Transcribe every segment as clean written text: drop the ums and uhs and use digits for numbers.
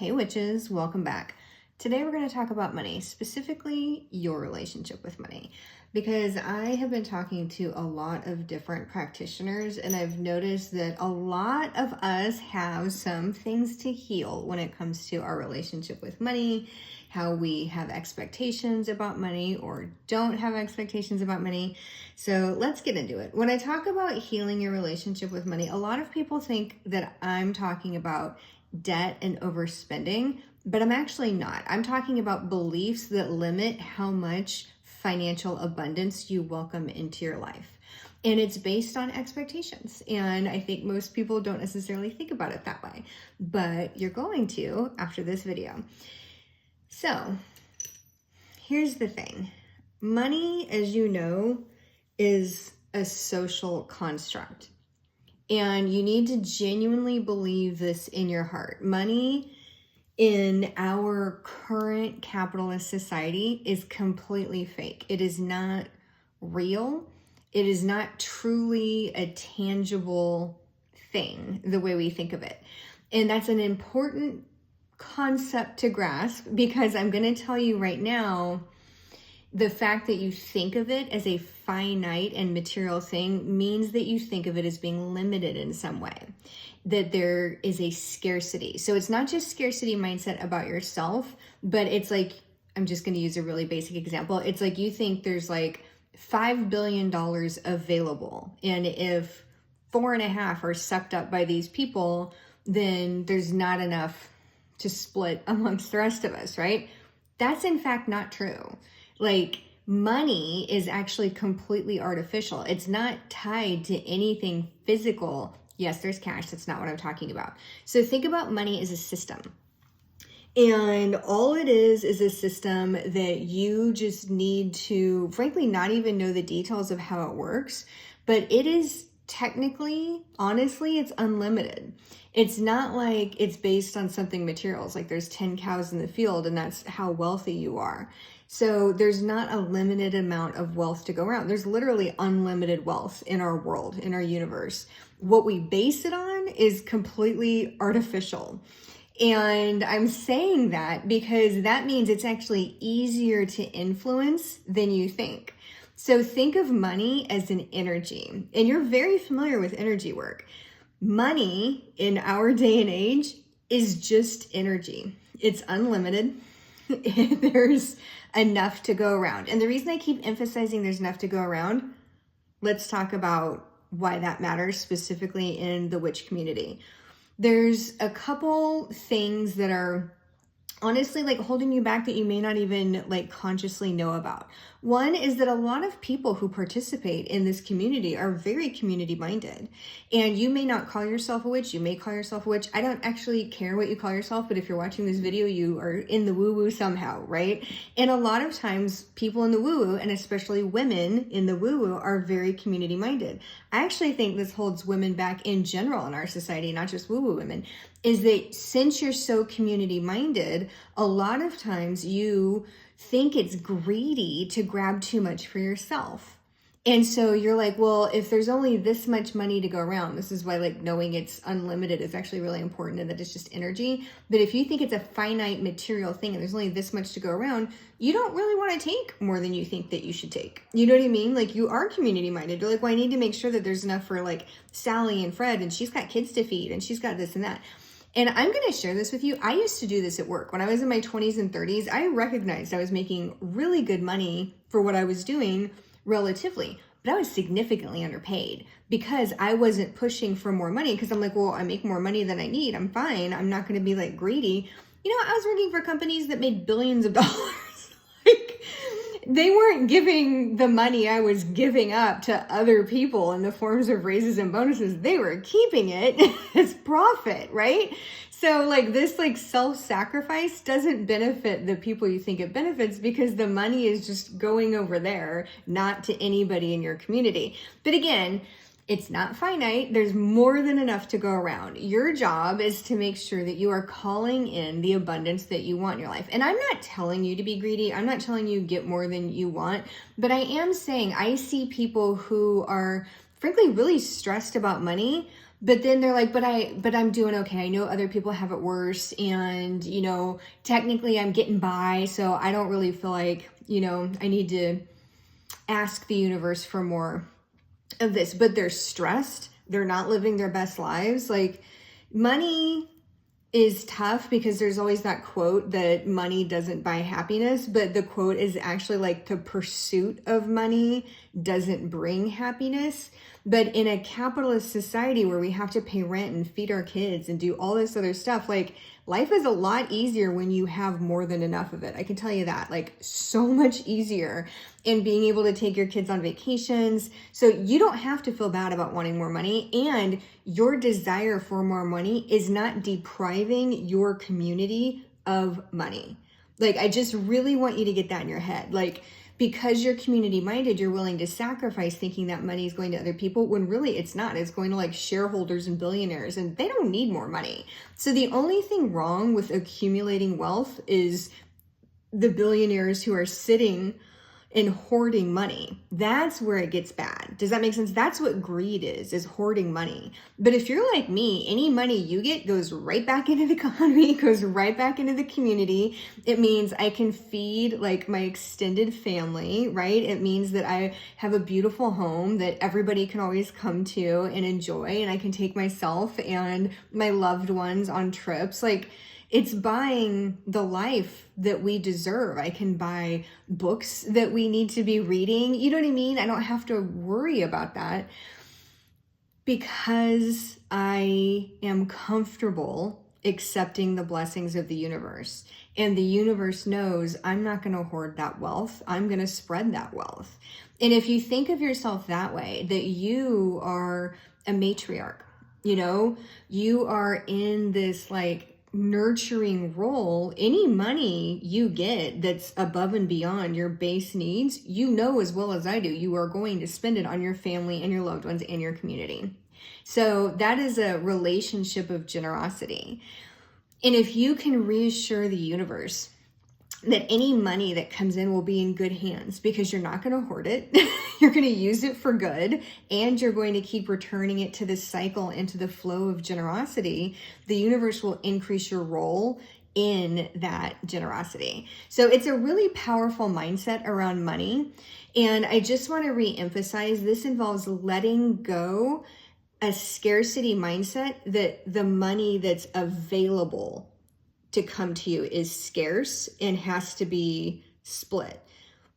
Hey witches, welcome back. Today we're going to talk about money, specifically your relationship with money, because I have been talking to a lot of different practitioners and I've noticed that a lot of us have some things to heal when it comes to our relationship with money, how we have expectations about money or don't have expectations about money. So let's get into it. When I talk about healing your relationship with money, a lot of people think that I'm talking about debt and overspending, but I'm actually not. I'm talking about beliefs that limit how much financial abundance you welcome into your life. And it's based on expectations. And I think most people don't necessarily think about it that way, but you're going to after this video. So here's the thing. Money, as you know, is a social construct. And you need to genuinely believe this in your heart. Money in our current capitalist society is completely fake. It is not real. It is not truly a tangible thing the way we think of it. And that's an important concept to grasp, because I'm going to tell you right now, the fact that you think of it as a finite and material thing means that you think of it as being limited in some way, that there is a scarcity. So it's not just scarcity mindset about yourself, but it's like, I'm just going to use a really basic example. It's like you think there's like $5 billion available. And if 4.5 are sucked up by these people, then there's not enough to split amongst the rest of us, right? That's in fact not true. Like, money is actually completely artificial. It's not tied to anything physical. Yes, there's cash. That's not what I'm talking about. So think about money as a system. And all it is a system that you just need to, frankly, not even know the details of how it works. But it is technically, honestly, it's unlimited. It's not like it's based on something material. It's like there's 10 cows in the field and that's how wealthy you are. So there's not a limited amount of wealth to go around. There's literally unlimited wealth in our world, in our universe. What we base it on is completely artificial. And I'm saying that because that means it's actually easier to influence than you think. So think of money as an energy, and you're very familiar with energy work. Money in our day and age is just energy. It's unlimited. There's enough to go around. And the reason I keep emphasizing there's enough to go around, let's talk about why that matters specifically in the witch community. There's a couple things that are honestly like holding you back that you may not even like consciously know about. One is that a lot of people who participate in this community are very community minded, and you may not call yourself a witch. You may call yourself a witch. I don't actually care what you call yourself, but if you're watching this video, you are in the woo woo somehow, right? And a lot of times people in the woo woo, and especially women in the woo woo, are very community minded. I actually think this holds women back in general in our society, not just woo woo women, is that since you're so community minded, a lot of times you think it's greedy to grab too much for yourself. And so you're like, well, if there's only this much money to go around, this is why like knowing it's unlimited is actually really important and that it's just energy. But if you think it's a finite material thing and there's only this much to go around, you don't really want to take more than you think that you should take. You know what I mean? Like, you are community minded. You're like, well, I need to make sure that there's enough for like Sally and Fred, and she's got kids to feed and she's got this and that. And I'm going to share this with you. I used to do this at work. When I was in my 20s and 30s, I recognized I was making really good money for what I was doing relatively, but I was significantly underpaid because I wasn't pushing for more money, because I'm like, well, I make more money than I need. I'm fine. I'm not going to be like greedy. You know, I was working for companies that made billions of dollars. Like, they weren't giving the money I was giving up to other people in the forms of raises and bonuses. They were keeping it as profit, right? So like this like self-sacrifice doesn't benefit the people you think it benefits, because the money is just going over there, not to anybody in your community. But again, it's not finite. There's more than enough to go around. Your job is to make sure that you are calling in the abundance that you want in your life. And I'm not telling you to be greedy. I'm not telling you get more than you want, but I am saying I see people who are frankly really stressed about money But then they're like, but I'm doing okay. I know other people have it worse, and technically I'm getting by, so I don't really feel like, I need to ask the universe for more of this. But they're stressed. They're not living their best lives. Like, money is tough because there's always that quote that money doesn't buy happiness, but the quote is actually like the pursuit of money doesn't bring happiness. But in a capitalist society where we have to pay rent and feed our kids and do all this other stuff, like, life is a lot easier when you have more than enough of it. I can tell you that, like, so much easier. And being able to take your kids on vacations. So you don't have to feel bad about wanting more money, and your desire for more money is not depriving your community of money. Like, I just really want you to get that in your head. Like, because you're community minded, you're willing to sacrifice thinking that money is going to other people when really it's not. It's going to like shareholders and billionaires, and they don't need more money. So the only thing wrong with accumulating wealth is the billionaires who are sitting and hoarding money. That's where it gets bad. Does that make sense? That's what greed is hoarding money. But if you're like me, any money you get goes right back into the economy, goes right back into the community. It means I can feed like my extended family, right? It means that I have a beautiful home that everybody can always come to and enjoy, and I can take myself and my loved ones on trips. Like, it's buying the life that we deserve. I can buy books that we need to be reading. You know what I mean? I don't have to worry about that because I am comfortable accepting the blessings of the universe. And the universe knows I'm not going to hoard that wealth. I'm going to spread that wealth. And if you think of yourself that way, that you are a matriarch, you are in this like nurturing role, any money you get that's above and beyond your base needs, as well as I do, you are going to spend it on your family and your loved ones and your community. So that is a relationship of generosity. And if you can reassure the universe that any money that comes in will be in good hands because you're not going to hoard it, you're going to use it for good, and you're going to keep returning it to the cycle and to the flow of generosity, the universe will increase your role in that generosity. So it's a really powerful mindset around money. And I just want to reemphasize, this involves letting go a scarcity mindset that the money that's available to come to you is scarce and has to be split.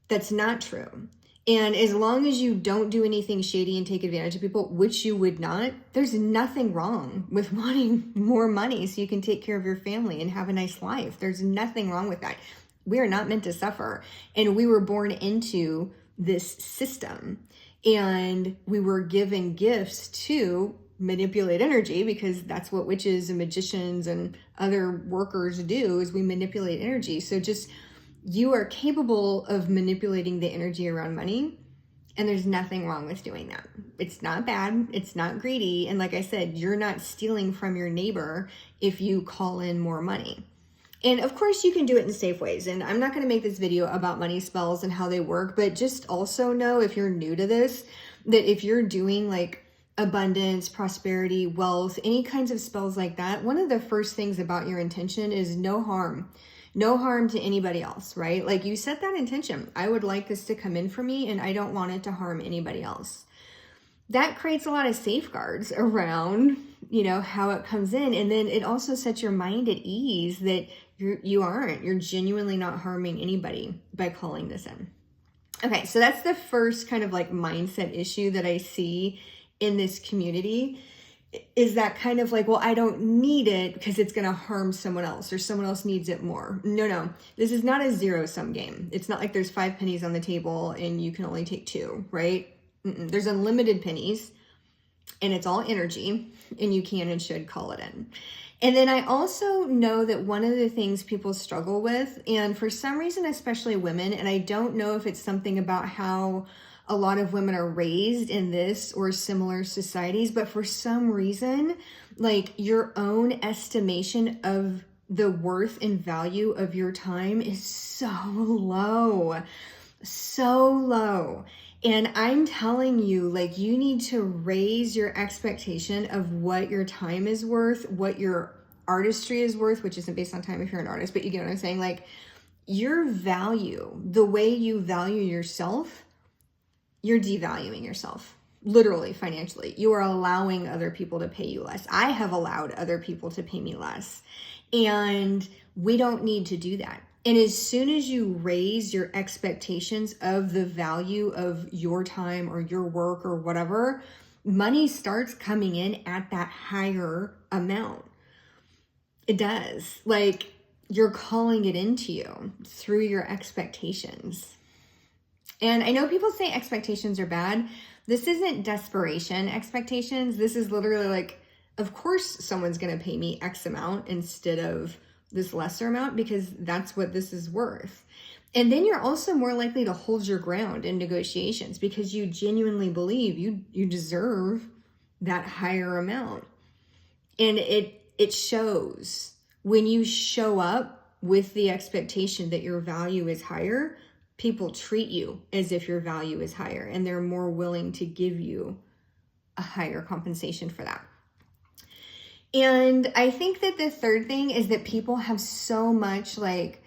That's not true. And as long as you don't do anything shady and take advantage of people, which you would not, there's nothing wrong with wanting more money so you can take care of your family and have a nice life. There's nothing wrong with that. We are not meant to suffer. And we were born into this system. And we were given gifts to manipulate energy, because that's what witches and magicians and other workers do, is we manipulate energy. So just, you are capable of manipulating the energy around money, and there's nothing wrong with doing that. It's not bad. It's not greedy. And like I said, you're not stealing from your neighbor if you call in more money. And of course you can do it in safe ways. And I'm not going to make this video about money spells and how they work, but just also know, if you're new to this, that if you're doing like abundance, prosperity, wealth, any kinds of spells like that, one of the first things about your intention is no harm to anybody else, right? Like, you set that intention. I would like this to come in for me, and I don't want it to harm anybody else. That creates a lot of safeguards around, how it comes in. And then it also sets your mind at ease that you're genuinely not harming anybody by calling this in. Okay, so that's the first kind of like mindset issue that I see in this community, is that kind of like, well, I don't need it because it's going to harm someone else, or someone else needs it more. No, this is not a zero-sum game. It's not like there's 5 pennies on the table and you can only take 2, right? There's unlimited pennies, and it's all energy, and you can and should call it in. And then I also know that one of the things people struggle with, and for some reason, especially women, and I don't know if it's something about how a lot of women are raised in this or similar societies, but for some reason, like, your own estimation of the worth and value of your time is so low. And I'm telling you, like, you need to raise your expectation of what your time is worth, what your artistry is worth, which isn't based on time if you're an artist, but you get what I'm saying? Like, your value, the way you value yourself, you're devaluing yourself. Literally, financially. You are allowing other people to pay you less. I have allowed other people to pay me less. And we don't need to do that. And as soon as you raise your expectations of the value of your time or your work or whatever, money starts coming in at that higher amount. It does. Like, you're calling it into you through your expectations. And I know people say expectations are bad. This isn't desperation expectations. This is literally like, of course someone's going to pay me X amount instead of this lesser amount because that's what this is worth. And then you're also more likely to hold your ground in negotiations because you genuinely believe you deserve that higher amount. And it shows when you show up with the expectation that your value is higher, people treat you as if your value is higher and they're more willing to give you a higher compensation for that. And I think that the third thing is that people have so much like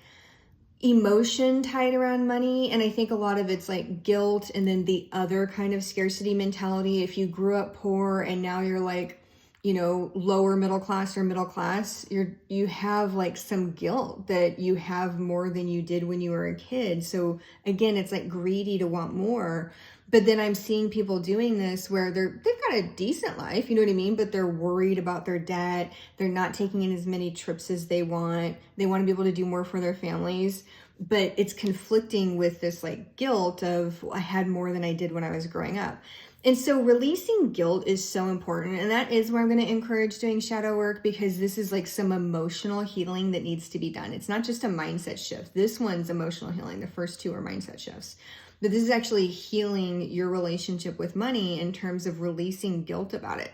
emotion tied around money. And I think a lot of it's like guilt and then the other kind of scarcity mentality. If you grew up poor and now you're like, you know, lower middle class or middle class, you have like some guilt that you have more than you did when you were a kid. So again, it's like greedy to want more. But then I'm seeing people doing this where they've got a decent life, you know what I mean? But they're worried about their debt. They're not taking in as many trips as they want. They want to be able to do more for their families. But it's conflicting with this like guilt of, I had more than I did when I was growing up. And so releasing guilt is so important. And that is where I'm going to encourage doing shadow work, because this is like some emotional healing that needs to be done. It's not just a mindset shift. This one's emotional healing. The first two are mindset shifts. But this is actually healing your relationship with money in terms of releasing guilt about it.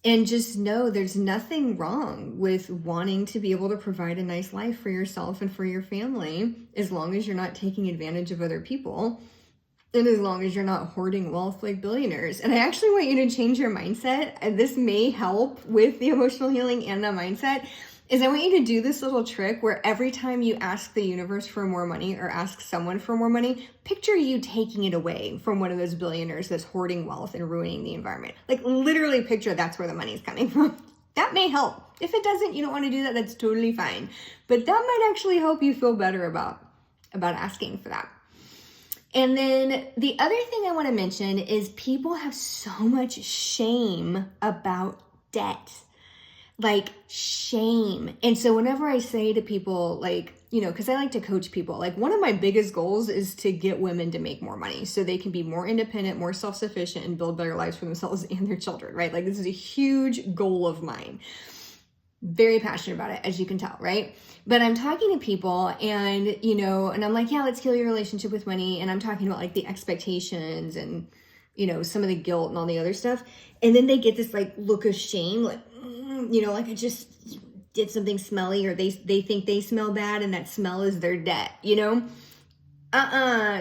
And just know there's nothing wrong with wanting to be able to provide a nice life for yourself and for your family, as long as you're not taking advantage of other people. And as long as you're not hoarding wealth like billionaires. And I actually want you to change your mindset. And this may help with the emotional healing and the mindset. Is I want you to do this little trick where every time you ask the universe for more money or ask someone for more money, picture you taking it away from one of those billionaires that's hoarding wealth and ruining the environment. Like literally picture that's where the money's coming from. That may help. If it doesn't, you don't want to do that, that's totally fine. But that might actually help you feel better about asking for that. And then the other thing I want to mention is people have so much shame about debt. Like shame. And so whenever I say to people, like, you know, because I like to coach people, like one of my biggest goals is to get women to make more money so they can be more independent, more self-sufficient, and build better lives for themselves and their children, right? Like this is a huge goal of mine. Very passionate about it, as you can tell, right? But I'm talking to people and, you know, and I'm like, yeah, let's heal your relationship with money. And I'm talking about like the expectations and, you know, some of the guilt and all the other stuff. And then they get this like look of shame, like, you know, like I just did something smelly, or they think they smell bad and that smell is their debt, you know?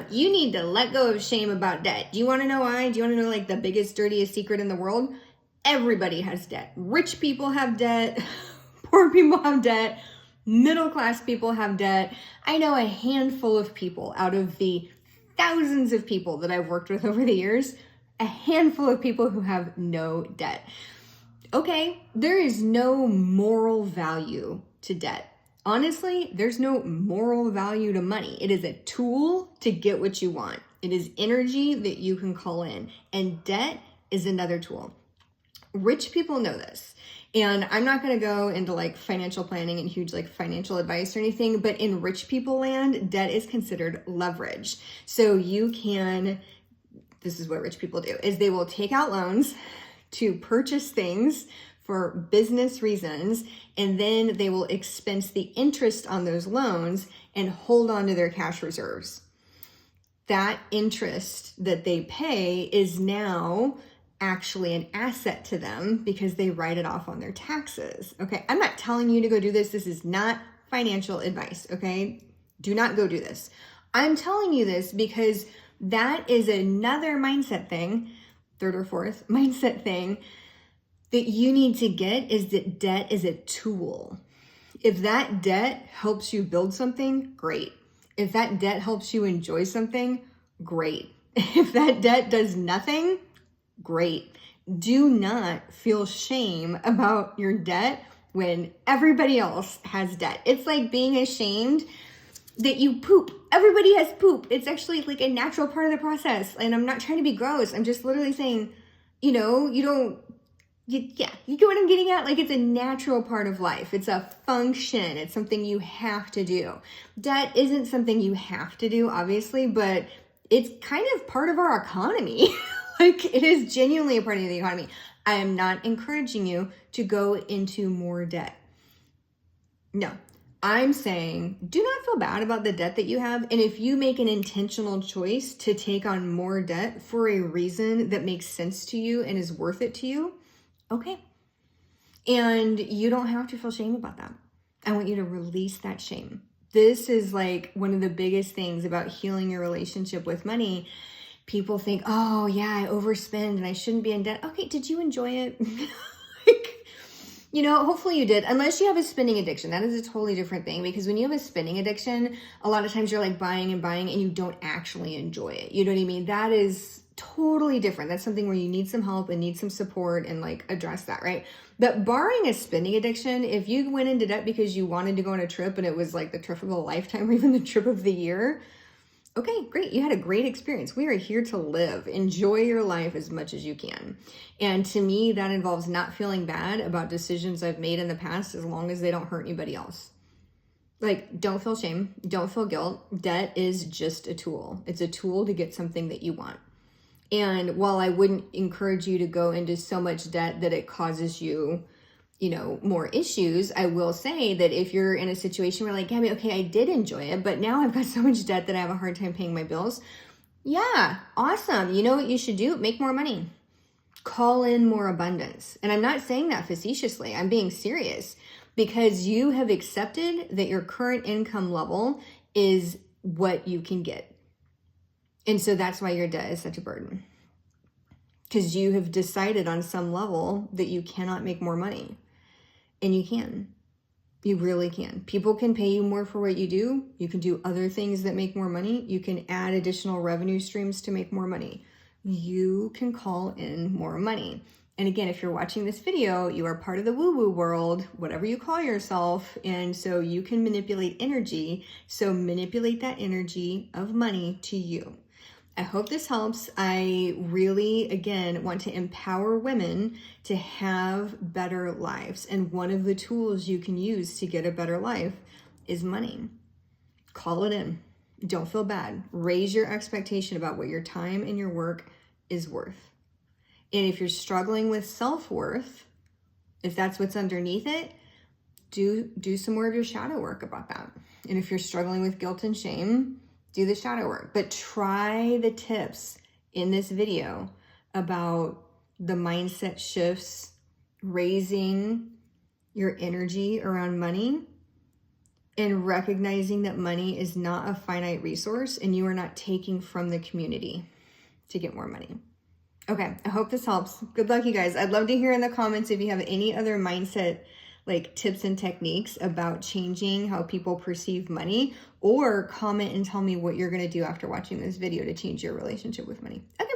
You need to let go of shame about debt. Do you want to know why? Do you want to know like the biggest, dirtiest secret in the world? Everybody has debt. Rich people have debt. Poor people have debt. Middle class people have debt. I know a handful of people out of the thousands of people that I've worked with over the years, a handful of people who have no debt. Okay, there is no moral value to debt. Honestly, there's no moral value to money. It is a tool to get what you want. It is energy that you can call in, and debt is another tool. Rich people know this. And I'm not going to go into like financial planning and huge like financial advice or anything, but in rich people land, debt is considered leverage. So you can, this is what rich people do, is they will take out loans to purchase things for business reasons, and then they will expense the interest on those loans and hold on to their cash reserves. That interest that they pay is now actually an asset to them because they write it off on their taxes. Okay, I'm not telling you to go do this. This is not financial advice, okay? Do not go do this. I'm telling you this because That is another mindset thing, third or fourth mindset thing that you need to get, is that debt is a tool. If that debt helps you build something, great. If that debt helps you enjoy something, great. If that debt does nothing, great. Do not feel shame about your debt when everybody else has debt. It's like being ashamed that you poop. Everybody has poop. It's actually like a natural part of the process. And I'm not trying to be gross. I'm just literally saying, you get what I'm getting at? Like, it's a natural part of life. It's a function. It's something you have to do. Debt isn't something you have to do, obviously, but it's kind of part of our economy. Like, it is genuinely a part of the economy. I am not encouraging you to go into more debt. No, I'm saying do not feel bad about the debt that you have. And if you make an intentional choice to take on more debt for a reason that makes sense to you and is worth it to you, okay. And you don't have to feel shame about that. I want you to release that shame. This is like one of the biggest things about healing your relationship with money. People think, oh yeah, I overspend and I shouldn't be in debt. Okay, did you enjoy it? Hopefully you did. Unless you have a spending addiction. That is a totally different thing, because when you have a spending addiction, a lot of times you're like buying and buying and you don't actually enjoy it. You know what I mean? That is totally different. That's something where you need some help and need some support and like address that, right? But barring a spending addiction, if you went into debt because you wanted to go on a trip and it was like the trip of a lifetime or even the trip of the year, okay, great. You had a great experience. We are here to live. Enjoy your life as much as you can. And to me, that involves not feeling bad about decisions I've made in the past, as long as they don't hurt anybody else. Like, don't feel shame. Don't feel guilt. Debt is just a tool. It's a tool to get something that you want. And while I wouldn't encourage you to go into so much debt that it causes you, more issues, I will say that if you're in a situation where like, Gabby, okay, I did enjoy it, but now I've got so much debt that I have a hard time paying my bills. Yeah, awesome. You know what you should do? Make more money. Call in more abundance. And I'm not saying that facetiously. I'm being serious, because you have accepted that your current income level is what you can get. And so that's why your debt is such a burden, because you have decided on some level that you cannot make more money. And you can. You really can. People can pay you more for what you do. You can do other things that make more money. You can add additional revenue streams to make more money. You can call in more money. And again, if you're watching this video, you are part of the woo-woo world, whatever you call yourself. And so you can manipulate energy. So manipulate that energy of money to you. I hope this helps. I really, again, want to empower women to have better lives. And one of the tools you can use to get a better life is money. Call it in. Don't feel bad. Raise your expectation about what your time and your work is worth. And if you're struggling with self-worth, if that's what's underneath it, do some more of your shadow work about that. And if you're struggling with guilt and shame, do the shadow work. But try the tips in this video about the mindset shifts, raising your energy around money, and recognizing that money is not a finite resource and you are not taking from the community to get more money. Okay, I hope this helps. Good luck, you guys. I'd love to hear in the comments if you have any other mindset tips and techniques about changing how people perceive money, or comment and tell me what you're going to do after watching this video to change your relationship with money. Okay.